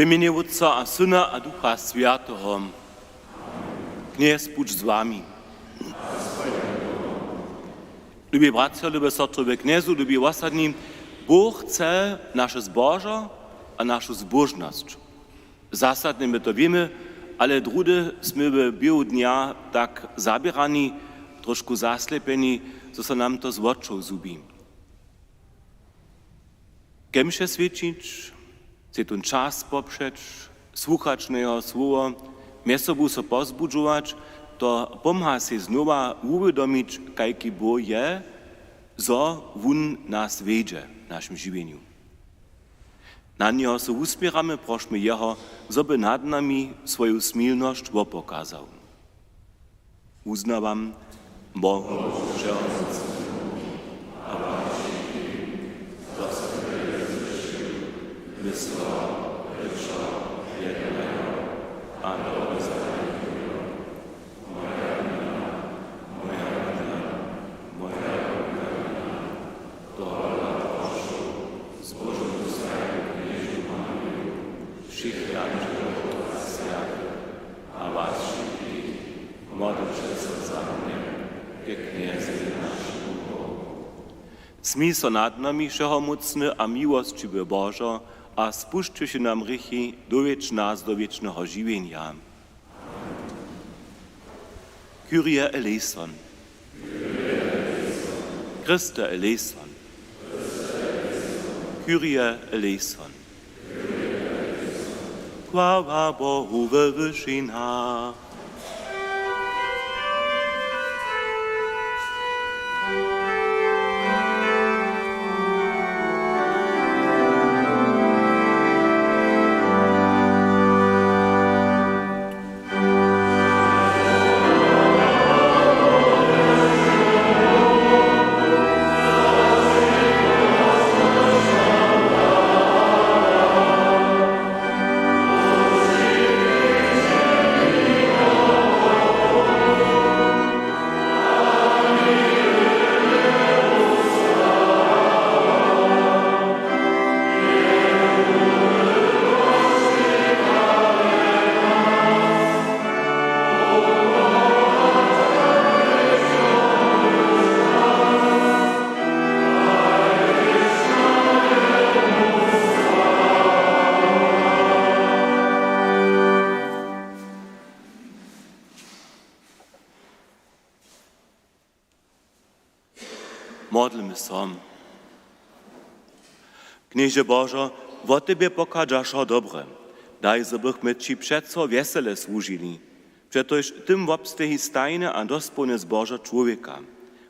imieniu Otca a Syna a Ducha Świętego. Kniez buď z wami. Lubię bracia, lubię sotry kniezu, lubię wasadni. Bóg chce nasze zboża a naszą zbożność. Zasadnie my to wiemy, ale drudy sme w biegu dnia tak zabierani, troszkę zaslepieni, co se nam to z oczą zubi. Kemše świecić, chce ten czas poprzeć, słuchać Jego słowa, miesobu so pozbudzować, to pomaga się znowu uwiadomić, jaki Bóg je, co On nas wiedzie w naszym żywieniu. Na Niego się uspieramy, prośmy Jeho, żeby nad nami swoją smilność pokazał. Uznawam Bogu, że On Smij so nad nami, všehomocny a miłościwy Bożo, a spuszczy się nam rychy dowiedz nas do wiecznego żywienia. Kyrie eleison. Christe eleison. Kyrie eleison. Chwała Bogu we wyżynach. Modlimy się. Knieże Bożo, wo Tebie pokażasz o dobre. Daj, żebyśmy Ci przeco wesele służyli. Przetoż tym wobstehi stajne a dospone zboża człowieka.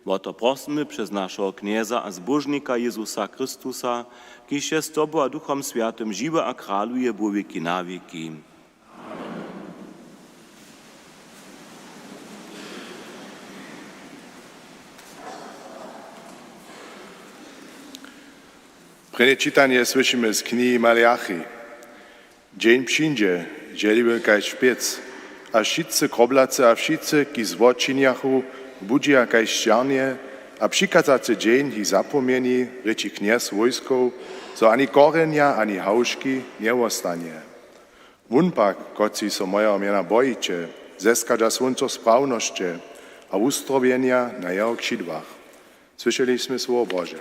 Wo to prosimy przez naszego knieza a zbożnika Jezusa Chrystusa, kiż jest Tobą a Duchom Świętym żywe a kraluje po wieki na wieki. Prvé čítanie slyšíme z knihy Maliachy. Dzień przyjdzie, dzieliby kaž špiec, a wszyscy kroblacy a wszyscy, ki zwoczyniachu, budzia kaž šťarnie, a přikazacy dzień hi zapomieni, reči kniez wojskow, so ani korenia, ani hauški nie ostanie. Wun pak, koci so moja miena bojicie, zeskadza słońco sprawnoście, a ustrowienia na jeho krzydłach. Słyszeliśmy słowo Boże.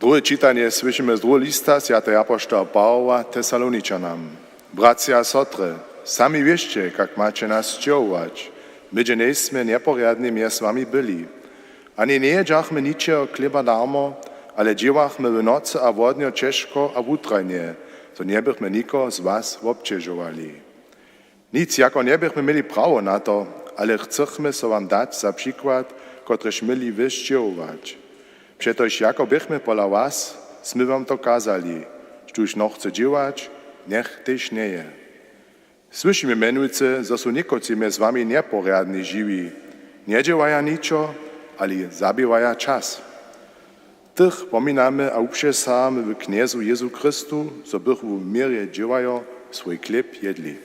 Drugie czytanie słyszymy z drugiego lista świętej apostoła Pawła Tesaloniczanam. Bracia a sotry, sami wieście, jak macie nas czciować. My nie jesteśmy nieporiadni, my z wami byli. Ani nie jedzachmy niczego chleba darmo, ale dziewachmy w nocy a wodnio ciężko a wutrajnie, to nie bychmy nikogo z was obciążowali. Nic jako nie bychmy mieli prawo na to, ale chcemy so wam dać za przykład, kotreż mieli wyszciować. Przetoż jako bychmy pola was, smy wam to kazali, sztuż no chce dziewać, niech też nie je. Słyszymy menujce, że są niekoci z wami nieporiadni żywi. Nie dziewają niczo, ale zabiwają czas. Tych pominamy a uprzesamy w kniezu Jezu Chrystu, so bych w mierze dziewają swój chleb jedli.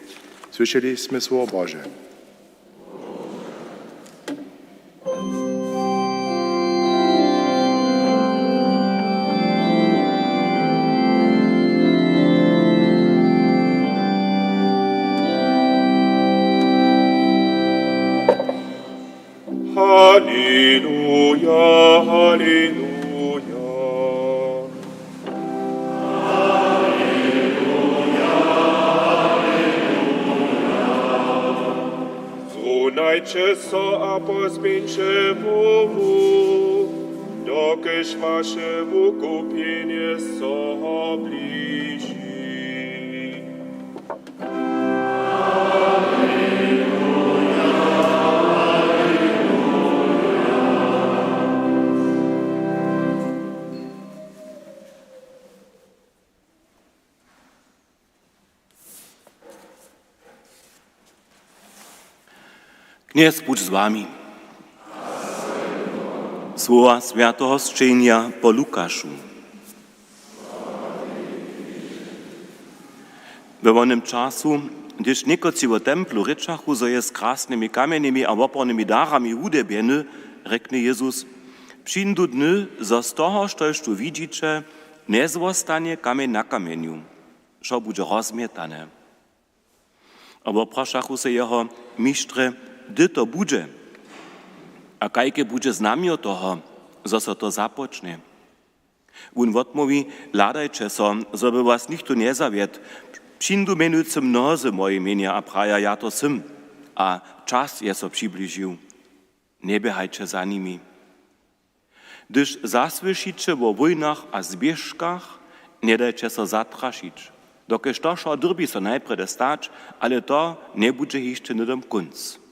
Słyszeliśmy słowo Boże. Halleluja, halleluja. Zrunajcie so a pozbieńcie Bogu, dokiż wasze wykupienie so bliži. Kniez buď z wami. Słowa świętego zczynienia po Lukaszu. We onym czasu, gdyż niekoci w templu ryczachu, zo je z krasnymi kamieniami a opornymi darami udebieny, rekne Jezus, przyjdą dny, zo z toho, štož tu widzicie, nie zostanie kamień na kamieniu, šo bude rozmietane. Aber proszachu se jeho mistrze, gdy to bude, a kajke bude znamio toho, zo se to započne. On odmówi, ladajcie so, zo by was nikto nie zawied, przyjdą menujce mnozy moje imienia a praja ja to sym, a czas je so przybliżył. Nie biehajcie za nimi. Gdyż zasłyszycie o wojnach a zbieżkach, nie dajcie so zatraszyć. Dokež to šo drbi so najprede stać, ale to nie bude jeszcze nie dom kunc.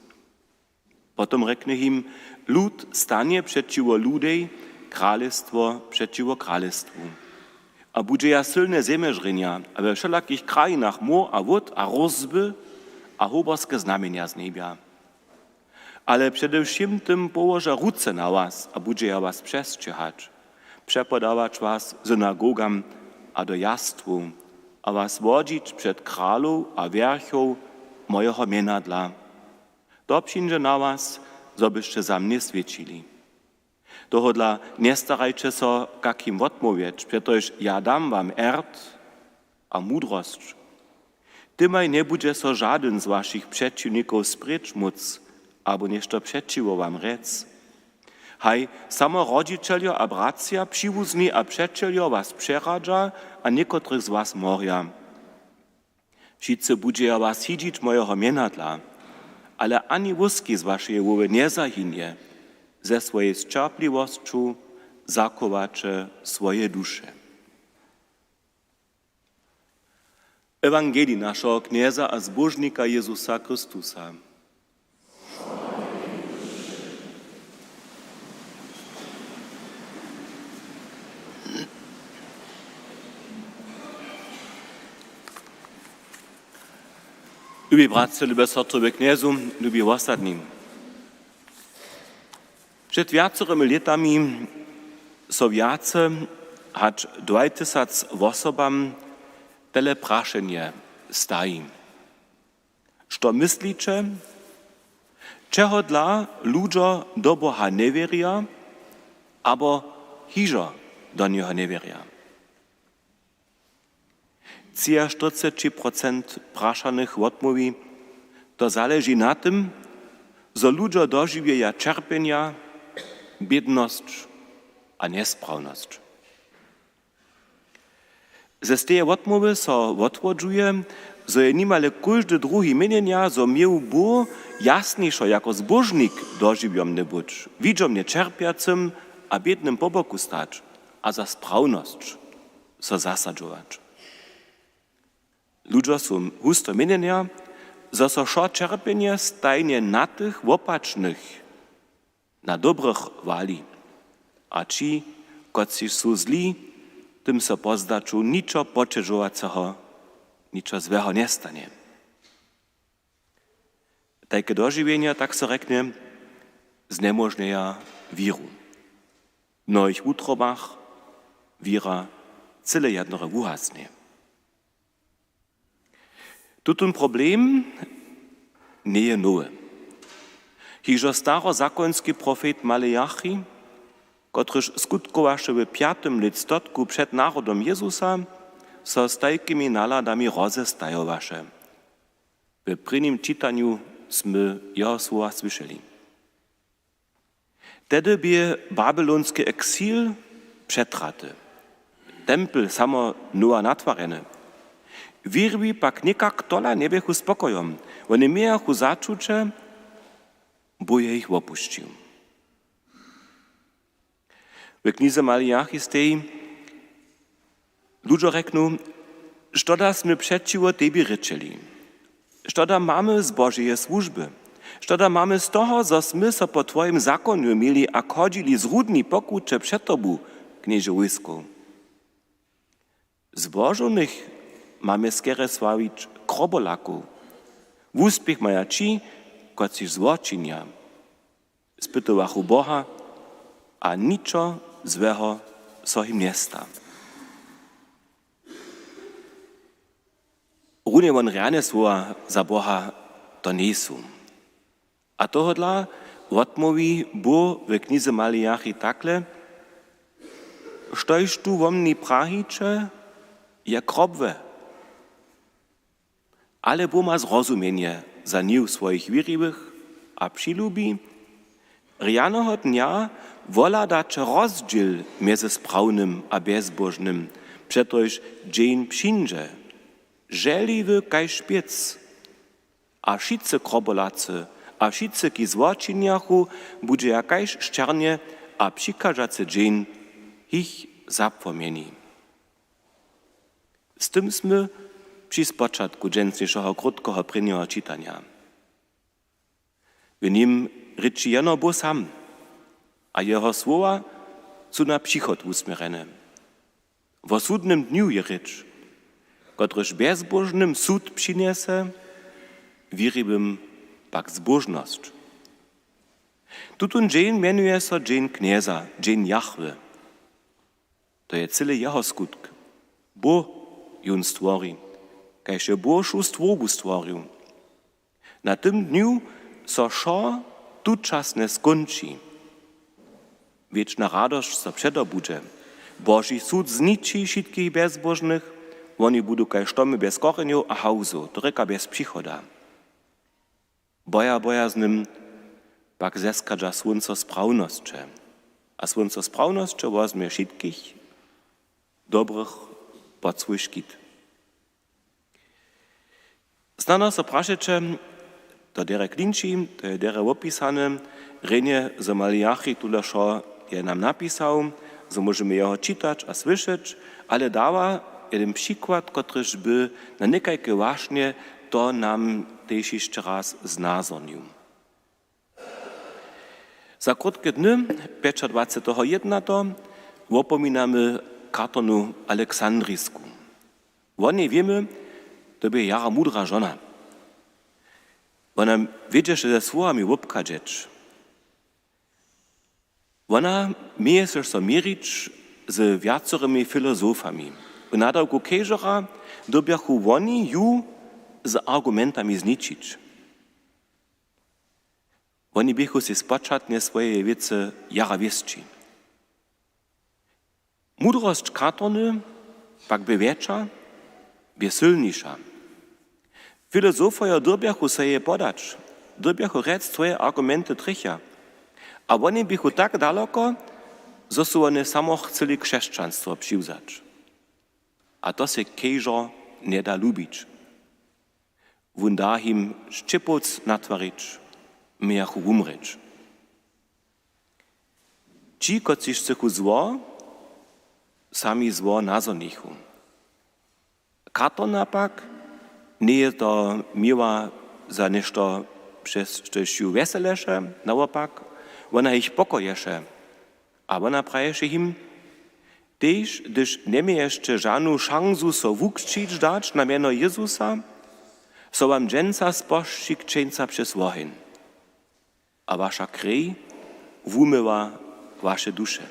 Potom rekne im, lud stanie przeciwo ludej, królestwo przeciwo królestwu. A bude ja silne zemežrenia, a we wszelakich krajinach mor a wód a rozby a hoborskie znamienia z niebia. Ale przede wszystkim położę ruce na was, a bude ja was przestrzegać, przepodawać was synagogam a do jastwu, a was wodzić przed králów a wierchów mojego mienadla. To przyjdzie na was, zo byście za mnie świadczyli. Tohodla nie starajcie so, kakim odmówieć, przetoż ja dam wam erd a mudrość. Tymaj nie będzie so żaden z waszych przeciwników spryć móc, albo nieszto przeciwo wam rec. Haj, samo rodzicielio a bracia, przywózni a przecielio was przeradza, a niekotrych z was morja. Wszyscy będzie was hidzić mojego mienadla, ale ani łuski z waszej łowy nie zahynie, ze swojej cierpliwością zachowacze swoje dusze. Ewangelii naszego knieza a zbożnika Jezusa Chrystusa. Lubi bratce, lubi sotry, lubi kniezu, lubi ostatnim. Przed wiacorymi latami Sowiacy hat 2000 osobam tele praszenie stají. Što myslicie? Czego dla ludzie do Boha nie wieria, albo hižo do Niego nie wieria? 40% praszanych odmówi, to zależy na tym, że ludzie dożywieją cierpienia, biedność a niesprawność. Ze steje odmowy so odwodzuje, zo je nimale każdy drugi mienienia, zo miał Bóg jasniejszo jako zbożnik dożywiomny być, widzomnie cierpiacym, a biednym po boku stać, a za sprawność so zasadzować. Ludzie są husto mienienia, zo so szo cierpienie stajnie na tych opacznych, na dobrych wali, a ci, koci są zli, tym so pozdaču niczo pocieżującego, niczo złego nie stanie. Takie dożywienia, tak so reknie, znemożnieja wiru. W mnohich utrobach wira cyle jednore wuhasnie. Tutun problem nie je nowy. Hižo starozakonski profet Maleachi, kotryż skutkowaše w 5. listotku przed narodom Jezusa, so z tajkimi naladami rozestajowaše. W prvním čitaniu sme jeho słowa słyszeli. Tedy by babylonski exil przetraty. Tempel samo nowa natwarene. Wirbi pak nikak tola nie biechu spokojom. Oni miachu zaczucie, bo je ich opuścił. W knize Maleachi stej ludzie reknu, što da sme przeciwo tebi ryczeli, što da mamy z Božeje służby, što da mamy z toho, zo sme so po twoim zakoniu mieli a chodzili zrudni pokucze przed tobu, knieże Łysko. Zbożonych mamy skere sławić krobolaku, wuspich maja ci, koci złoczynia, spytowachu Boha, a niczo złego so im nie sta. Runie won reane słowa za Boha to nie są. A tohodla odmówi Bóg w knize Maleachi takle, štož tu womni prahiče, je krobwe. Ale Bóg ma zrozumienie za niu swoich wiriwych, a přilubi, rianoho dnia wola dače rozdziel między sprawnym a bezbożnym, przetoż dzień przyjdzie, żeliwy kaj szpiec, a wszyscy krobolacy, a wszyscy ki złoczyniachu będzie jakaś szczernie, a przykażacy dzień ich zapomnieni. Z tym sme przy spoczatku dżęsniejszego krótkiego prynnego czytania. W nim ryczy jeno Bóg sam, a jeho słowa są na przychod usmierene. W osudnym dniu je rycz, kotryż bezbożnym sud przyniesie, wiribym pak zbożność. Tutun dzień mianuje so dzień knieza, dzień Jahwe. To je cyle jeho skutk. Bóg jun stwori, kajże Bożu stworu stvorił. Na tym dniu so szo tu czas nie skończy. Wieczna radość so przedobudże. Boży sud zniczy wszystkich bezbożnych, oni budu kaj štomy bez korzeniu a hauzu, tryka bez przychoda. Boja z nim pak zeskadza słońco sprawnoście, a słońco sprawnoście wozmie wszystkich dobrych pod swój szkit. Znano so praszecze, to dere klinči, to je dere opisane, renie z Maleachi tule šo je nam napisał, so możemy jeho czytać a słyszeć, ale dawa jeden przykład, kotryż by na niekajke ważnie to nam też jeszcze raz znazornił. Za krótkie dny, 21. opominamy kartonu Aleksandrijsku. Oni wiemy, to by jara mudra żona. Ona wiedzie się ze słowami łopkadzeć. Ona mieje się so mierzyć z wiacorymi filozofami. W nadawku Kejżera dobiachu oni ju z argumentami zničić. Oni bychu si spočatnie swoje wiece jara wieszci. Mudrość kartony pak by wiecza, by silniejsza. Filozofoja dobiachu se je podać, dobiachu rec swoje argumenty tricha. A oni bychu tak daleko, że są oni samo chcieli chrześcijaństwo przywiązać. a to se kejžo nie da lubić. Wun da him ščepoc natvarić, mijachu umreć. Ci, koci chcechu zło, sami zło nazonichu. Kato napak, nie je to miła za nešto przez coś ju weselesze, naopak, ona ich pokojesze. A ona praješe him, tež, gdyż nie mi jeszcze żadną szansu so wukščić dać na miano Jezusa, so wam dżęca spošči kčenca przez wohin. A wasza krej wumywa wasze dusze.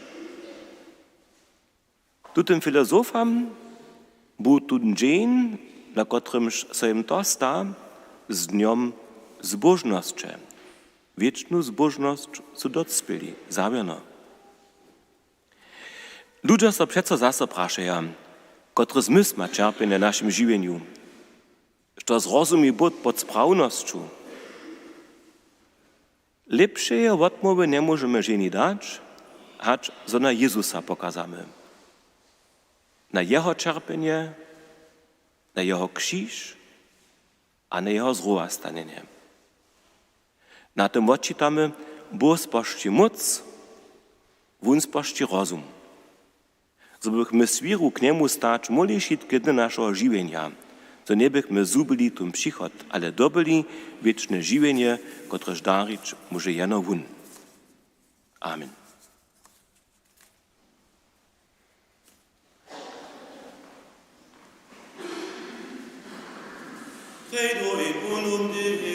Tutym filozofam był ten dzień, na którym so im to sta, z dniom zbożności. Wieczną zbożność su docpili, zawierno. Ludzie so przeco zase praszają, który zmysł ma czerpie na naszym żywieniu, što zrozumie Bóg pod sprawnością. Lepsze odmowy nie możemy żeni dać, hacz so na Jezusa pokazamy. Na Jeho czerpienie, na Jeho krzyż, a na Jeho zruwastanienie. Na tym odczytamy, Bóg spošči moc, wun spošči rozum. So bychmy swiru k niemu stać mogli wszystkie dni naszego żywienia, so nie bychmy zubili tym przychod, ale dobili wieczne żywienie, któreż darić może jeno wun. Amen. Credo in unum Deo.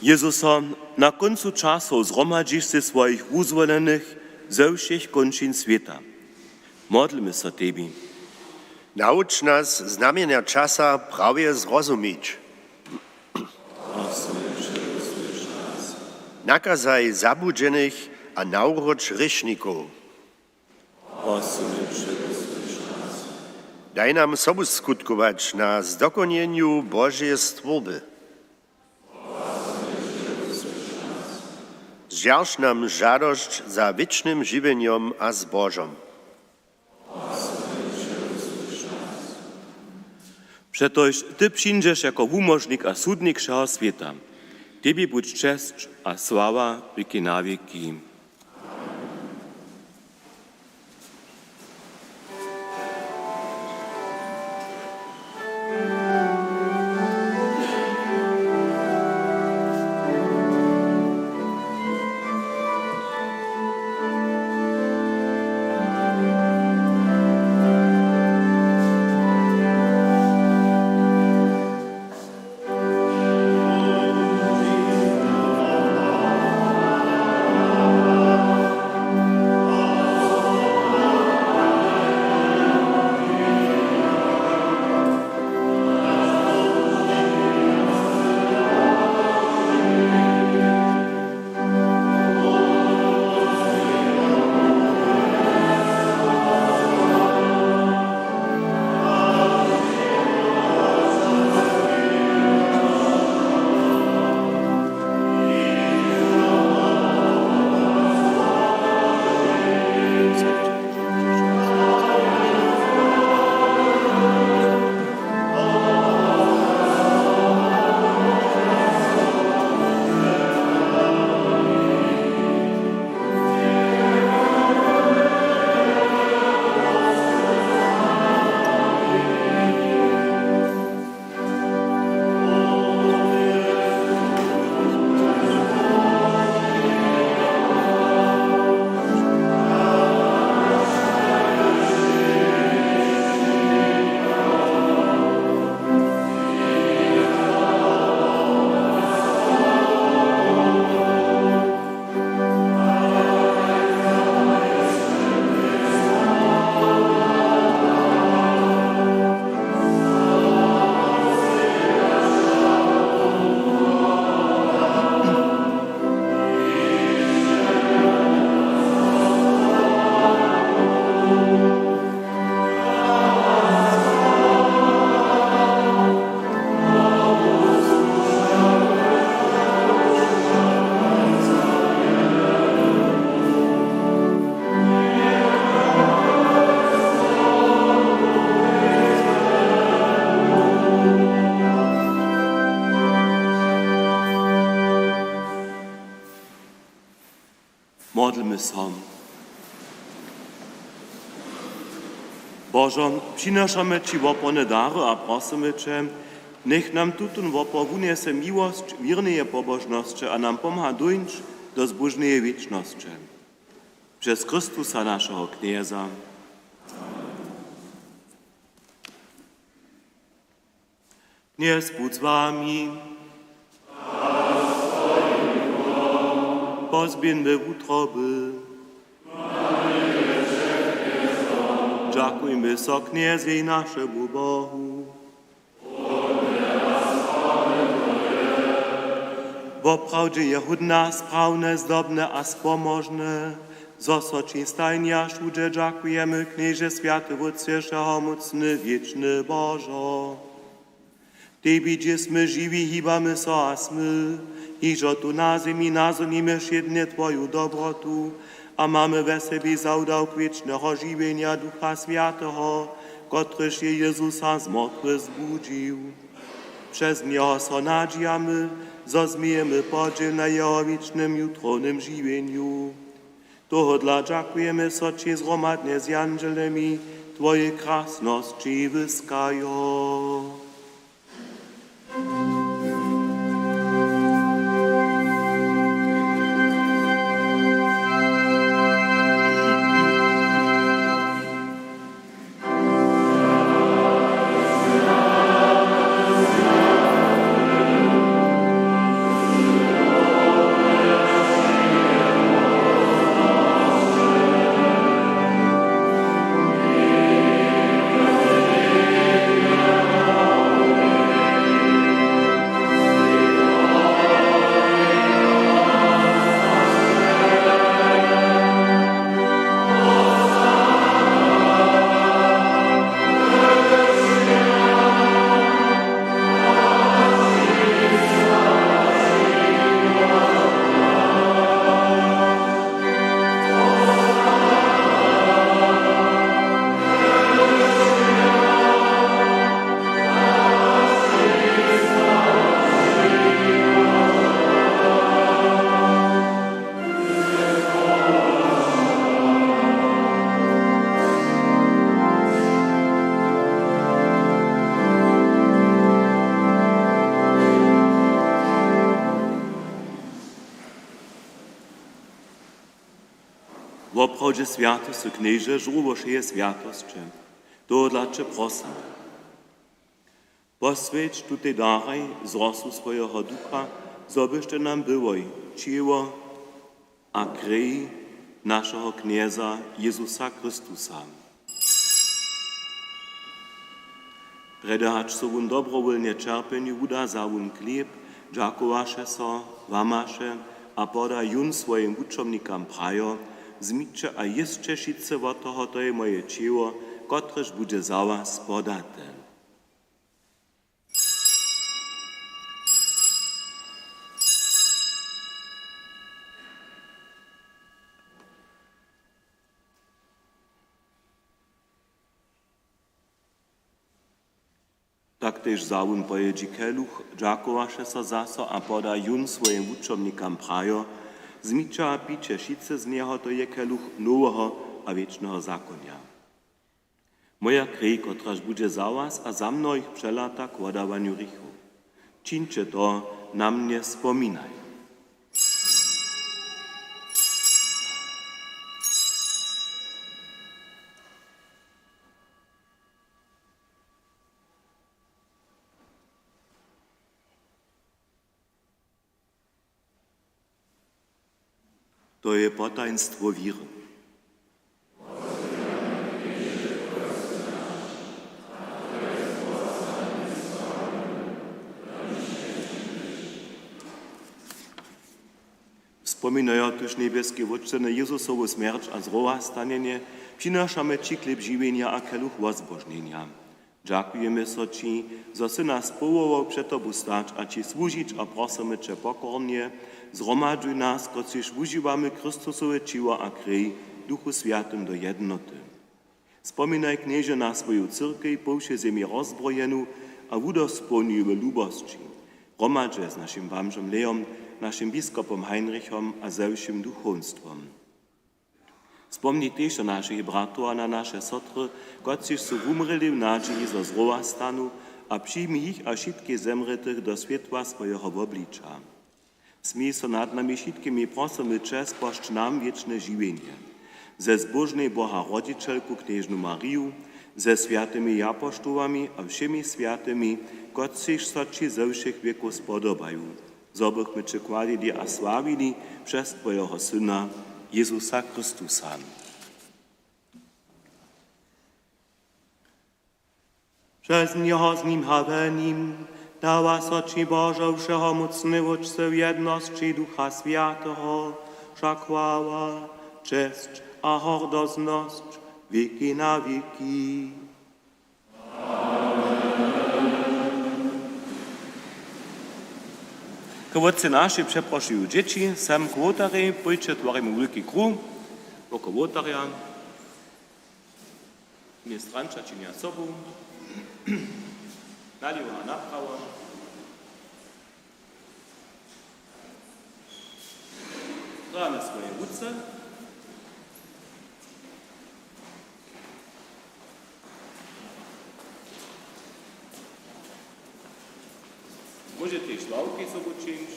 Jezusa, na końcu czasu zgromadzisz se swoich uzwolenych ze všech končin świata. Modlimy se Tebi. Nauč nas znamienia czasa prawie zrozumieć. Nakazaj zabudžených a nauroč ryšnikov. Daj nam sobu skutkować na zdokonieniu Božej stvorby. Zdziarž nam žadošť za wiecznym żywieniem a zbożom. Przetoż Ty przyjdziesz jako umożnik a sudnik wszego świata. Tobie budź cześć a sława wieki na wieki. Modlmy się. Bożo, przynoszamy Ci wopone dary a prosimy Cię, niech nam tutun wopor wuniese miłość, wiernej pobożności, a nam pomaha dojść do zbożnej wieczności. Przez Chrystusa naszego Knieza. Kniez bądź z wami. Pozbieńmy utroby. Dziękujmy so Kniezie naszemu Bohu. Woprawdzie je hudna, sprawne, zdobne a spomożne, zo Ci stajnia szudzie dziękujemy, Kniezie Święty, Wódcieżego, mocny, wieczny Bożo. Tebi, gdzieśmy żywi, hibamy so a smy, iżo tu na ziemi nazonimy jednie Twoją dobrotu, a mamy we sobie zaudał wiecznego żywienia Ducha Świętego, kotryż je Jezusa z mrtwych zbudził. Przez Niego so nadziejamy, zo zmiejemy podziel na Jego wiecznym jutronym żywieniu. Toho dla dziękujemy so Ci zgromadnie z angelemi, Twoje krasności wyskają. Woprawdzie święty Knieże, żubosz je świętości, to dla Cię prosimy. Poswiedź tutaj daraj z rosu swojego ducha, zobyście nam byłoj ciło a krwi naszego Knieza Jezusa Chrystusa. Predahacz sobą dobrowolnie czerpieniu uda za chleb, dziękowasze so, wamasze, a poda jun swoim uczomnikam prajo, zmicze a jeszcze šice od toho, to je moje ciło, kotreż bude za was podate. Tak też zawun pojedzi keluch, dziękowaše so zaso a poda jun swoim uczomnikam prajo, zmiča a piče šice z niego to je keluch nowego a wiecznego zakonia. Moja krwi, kotraż bude za was a za mnoich przelata k odawaniu richu. Čińcie to na mnie spominaj. To je potajnstwo wiry. Wspominają też niebieskie Wódce na Jezusową śmierć a zmartwychwstanie, przynoszamy Ci chleb żywienia a keluch zbożnienia. Dziękujemy so Ci, że si nas powołał przed Tobą stać, a Ci służyć a prosimy Cię pokornie, zgromadzuj nas, kociż używamy Chrystusowe ciło a krwi, Duchu Świętym do jednoty. Wspominaj, Knieże, na swoją cyrkiew, po wszy ziemi rozbrojenú a udospoňuj w lubości. Gromadźe z naszym wamżem Leom, naszym biskupom Heinrichom a ze všim duchowstwom. Spomnij też o našich bratov a na naše sotry, kotřiž sú umreli v nádžiji zo zrova stanu a přijmi ich a všetky zemretých do svetla svojho obliča. Smí so nad nami všetkými prosimy čas pošť nám wieczne živienie. Ze zbožnej Boha Roditeľku kniežnu Mariu, ze sviatymi apoštolami a všemi sviatymi, kotřiž so či ze všech vekov spodobajú. Zobychmy či kladili a slávili przez Tvojho Syna, Jezusa Chrystusa. Przez Niego z Nim havenim, dała soci Boża Wszechomocny Ojcze w jedności Ducha Świętego, wszak chwała, cześć a hordozność wieki na wieki. Kołodcy nasi przeproszują dzieci, sam kłotary, pójdzie tworzymy wielki krąg, wokół łotarja, nie strancza czynia sobą, naliwa na prawo, gramy swoje wódce, możecie iść ławki sobie czynić.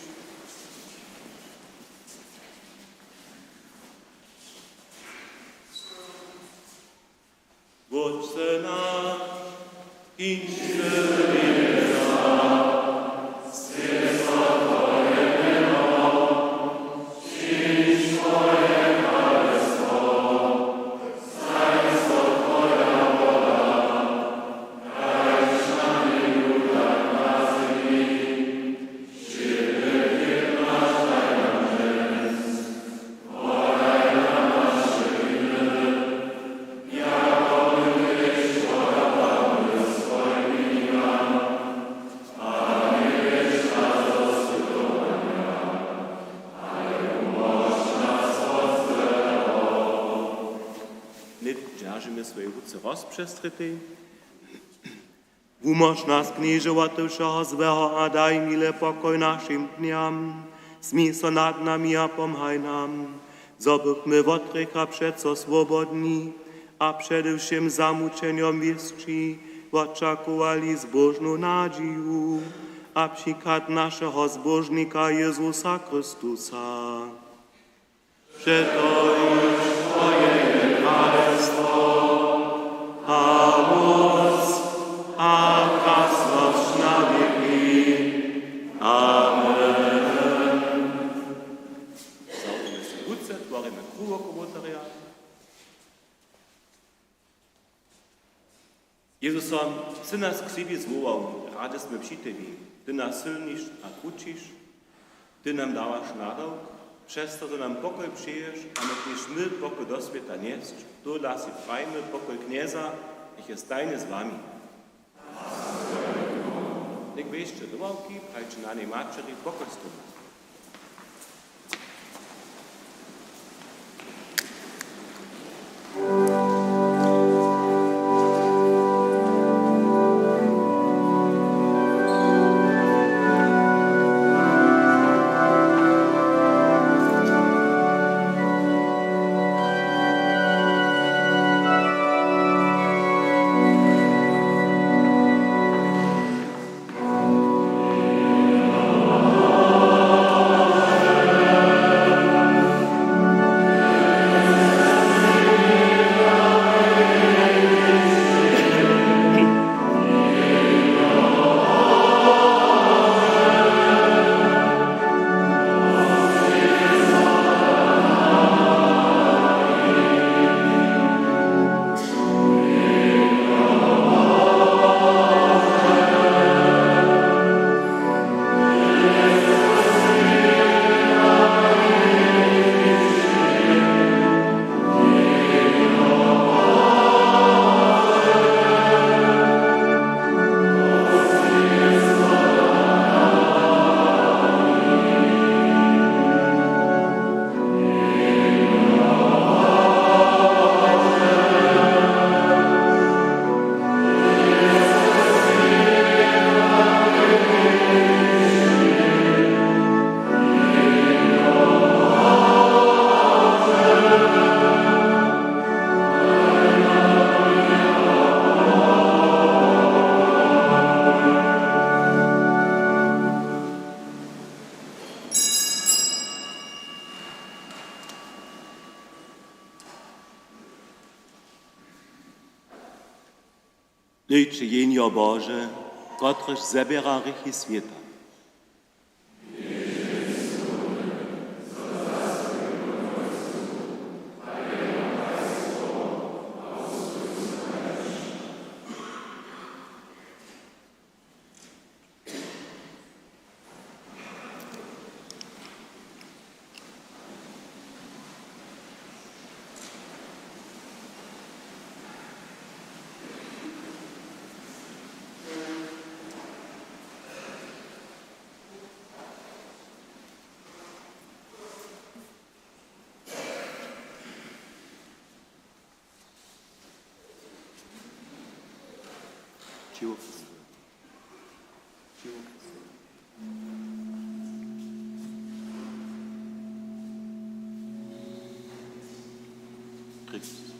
Ojcze nasz, idź rozprzestryty. Umoż nas, knieżołatysza złego, a daj mile pokoj naszym dniam. Smij so nad nami a pomhaj nam, zobychmy w otrycha przeco swobodni, a przede wszystkim zamuczeniom wieszczy, oczekowali zbożną nadzieję, a przykład naszego zbożnika Jezusa Chrystusa. Przeto już Twoje królestwo, a moc, a kasność na wieki. Amen. Zaufamy się wódce, tworzymy kół około ołtarza. Jezusom, Ty nas k sobie zwołał, radyśmy przy Tebie. Ty nas silnisz a kručiš, Ty nam dałaś nadał, przez to, że nam pokoj przyjesz, a my pokoj do świata nieść, to dla się fajny pokoj knieza, ich jest tajny z Wami. Niech weźcie do ławki, hajcie na niej materi pokoj z Tobą. Amen. Nyjczy jenio Boże, kotryż zebiera rychy świata. Cicho. Christus.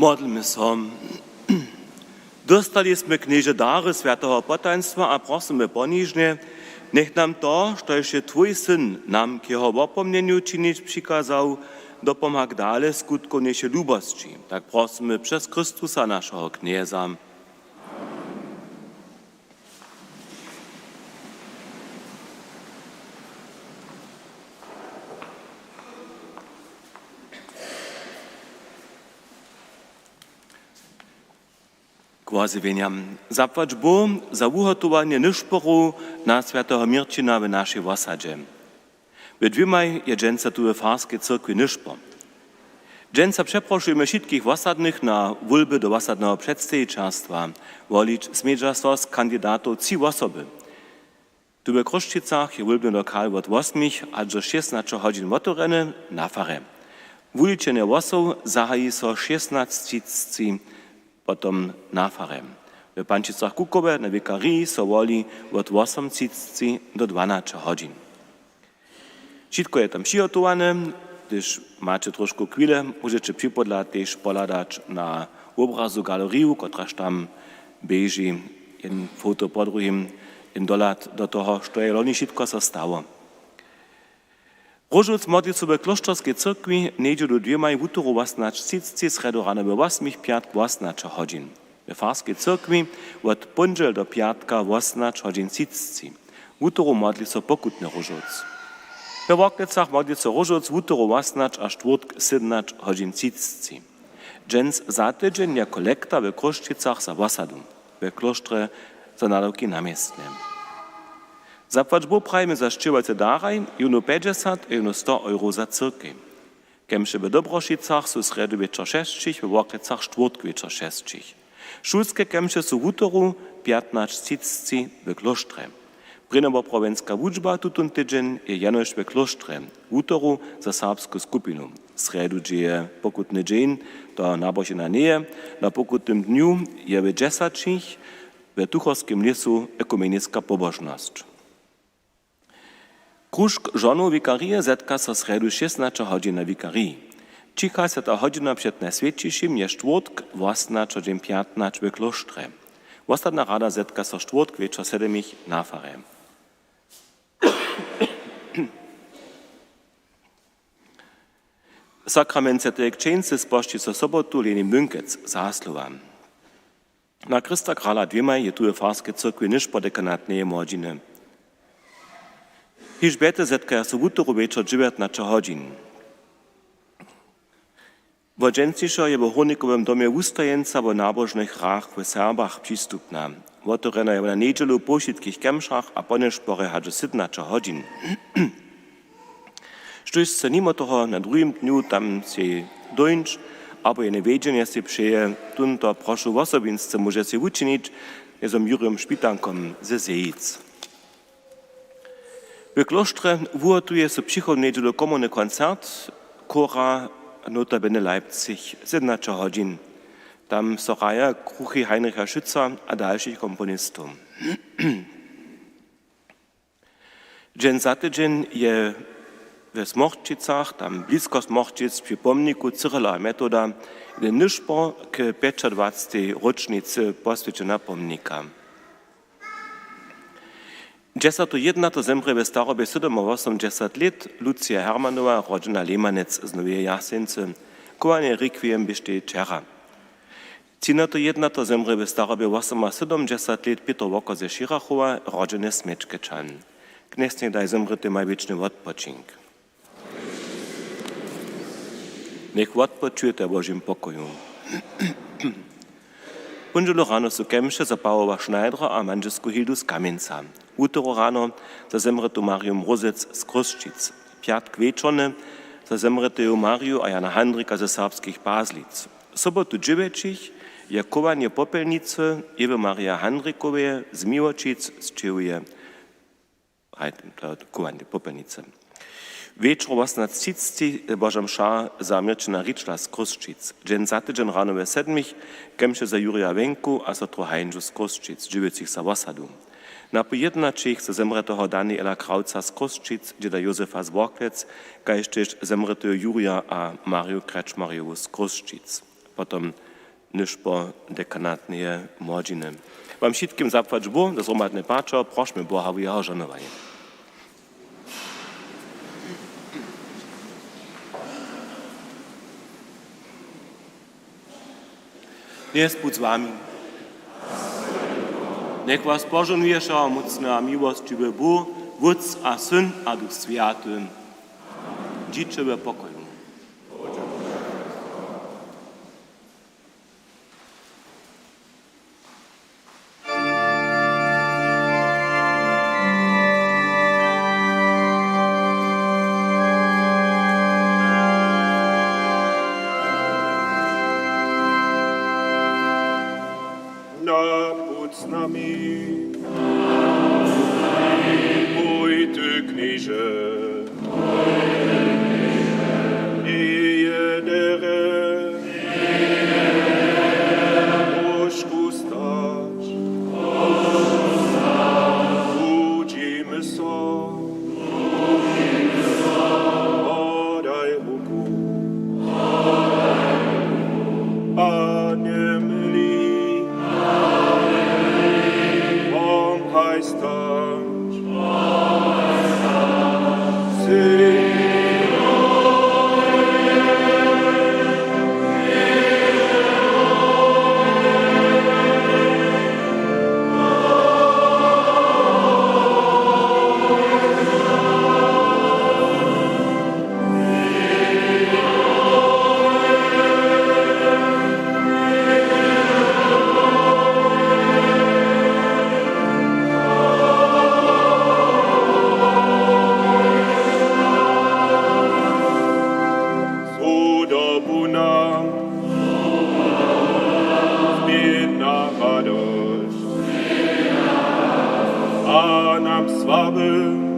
Modlmy się. Dostaliśmy knieże dary Świętego Potaństwa a prosimy poniżnie, niech nam to, što jeszcze Twój Syn nam k jeho opomnieniu czynić przykazał, dopomag dalej skutkoniesie lubości. Tak prosimy przez Chrystusa naszego Knieza. Kłazywieniam. Zapłać Bóg za ugotowanie nyszporu na Świętego Mircina w naszej osadzie. W dwiemaj je dżęca tu w Farskiej Cyrkwi nyszpor. Dżęca przeprosimy wszystkich osadnych na wulby do osadnego przedstawicielstwa. Wolić smedza z kandydatów 3 osoby. Tu w Kruszczycach je wulbny lokal od 8 aż do 16 godzin motoreny na farę. Wuliczenie osób zahají so 16:30 potom na farem. W Pančicach Kukowe na wikarii so woli od 8:30 do 12 godzin. Wszystko je tam przygotowane, gdyż macie troszkę chwilę, możecie przypodlać też poladać na obrazu galeriu, kotraż tam bieży in foto po drugim, in dolat do toho, što je loni wszystko so stało. Rožuc modlicu v Kloštorskej cyrkvi neđu do 2 wutoru 18:30 sredo rano v 8 piatk 18 godzin. W Farskiej cyrkvi od ponedžel do piatka 18 godzin 30. Wutoru modlicu pokutny rožuc. W Woklecach modlicu rožuc wutoru 18 aż czwartk 17 godzin 30. Dżens za tydzień je kolekta w Kruszczycach za osadu, w Kloštre za nadawki namiestne. Zapłać Bóg prajmy za šćivace daraj, juno 50 a juno 100 euro za cyrkej. Kemše w Dobrošicach su sredu večer 6, w Woklecach čtvrtk večer 6. Šulske kemše su wutoru 15:30 w Kloštre. Brinowa prowenska wučba tutun tydzień je janož w Kloštre, wutoru za serbsku skupinu. Sredu dzieje pokutny dzień, to nabožena nie, na pokutnym dniu je w 10 w Tuchorskim lesu ekumenicka pobožnosť. Kružk žonov vikarije zetka so sredu 16 godzin na vikarii. Čika se ta hodina před najsvetším je štvrtk 18:15 v Kloštre. Ostatná rada zetka so štvrtk večer 7 na fare. Sakrament Svetej Księdzy spošči so sobotu Leni Münkec zásluva. Na Krista Krála 2 je tu v Farskej cyrkvi nyšpor dekanatneje modžiny. Hiž bete zetka so wutoru večer 19 godzin. W dżęcišo je w Hornikowym domie ustajenca w nabożnych hrach w Serbach przystupna. Wotorena je na niedzielu po všetkých kemšach a po nešpore hadže 17 godzin. Štuž se mimo toho na druhým dňu tam si dończ, abo je nevedenie si přeje, tunto prošu osobince môže si učiniť, je som Juriem Špitankom ze Zejic. W Kloštre wuhotuje so přichod niedzielu komorny koncert, Chora notabene Leipzig, 17 godzin. Tam soraja kruchy Heinricha Schützer a dalších komponistów. Dzień za tydzień je w Smochčicach, tam blisko Smochčic, przy pomniku Cyryla Metoda, jeden nyšpor k 25. rocznicy posvědčena pomnika. 10.1. to zemře ve starobě 87 let Lucia Hermanova, rodzina Lemanec z Nové Jasence. Kowanie requiem běžte včera. 13.1. to zemře ve starobě 78 let Petr Voko ze Širachova, rodziny Smečkečan. Knesně daj zemřete maj věčný odpočink. Nech odpočujete v Božím pokoju. Ponželo ráno su kemše za Pavlova Schneidera a manželsku Hildu z Kamieńca. Utoro ráno za zemretu Mariu Mrozec z Kruščic. Piatk večerne za zemretu Mariu a Jana Handrika ze serbských Pázlic. Sobotu 9 je kovanie popelnice Ewy Maria Handrikové z Miłočic z Čevuje. Kovanie popelnice. Večer 18:30 Boža mša za Mirčina Ričla z Kruščic. Džen za tydzień rano ve 7 kemše za Jurija Venku a Sotro Heinžu z Kruščic, živecich sa v osadu. Na pojednačích sa zemretého Daniela Krauca z Kruščic, džeda Jozefa z Vorklec, kajštež zemretého Jurija a Mariu Krečmarjovu z Kruščic. Potom niż po dekanatnej młodziny. Wam wszystkim zapłać Bóg za zgromadne patrzo, prośmy Boha o jeho żonowanie. Jest Bóg z wami. Niech was pożonuje mocno a miłościwy Bóg, Wódz a Syn a Duch Święty. Dziczywe pokoju. Napód z nami, mój Ty knieże, i jedere, troszku stać, budzimy so, podaj ruku, Panie myli, pomchaj stać, dobu nam zbiedna radość, a nam słabym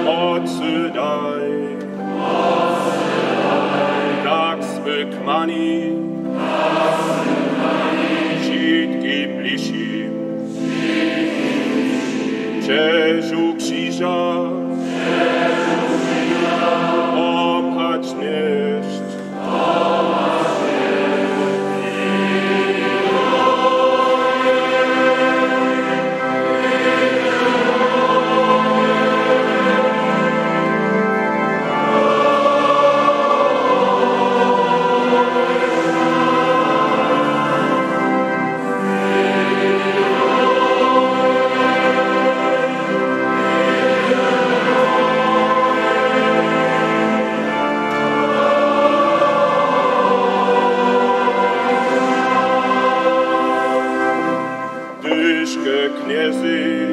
mocy daj, tak zwykmani wszystkim bliższym, Jezu krzyża pomchać mieszcz. Dyszkę kniezy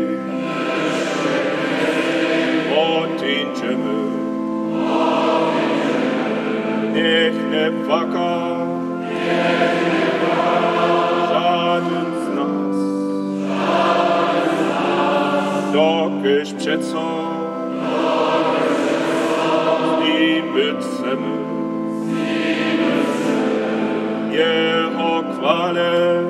odtęczemy, niech nie płaka żaden z nas, dokyż przeco z nim być chcemy, jeho chwale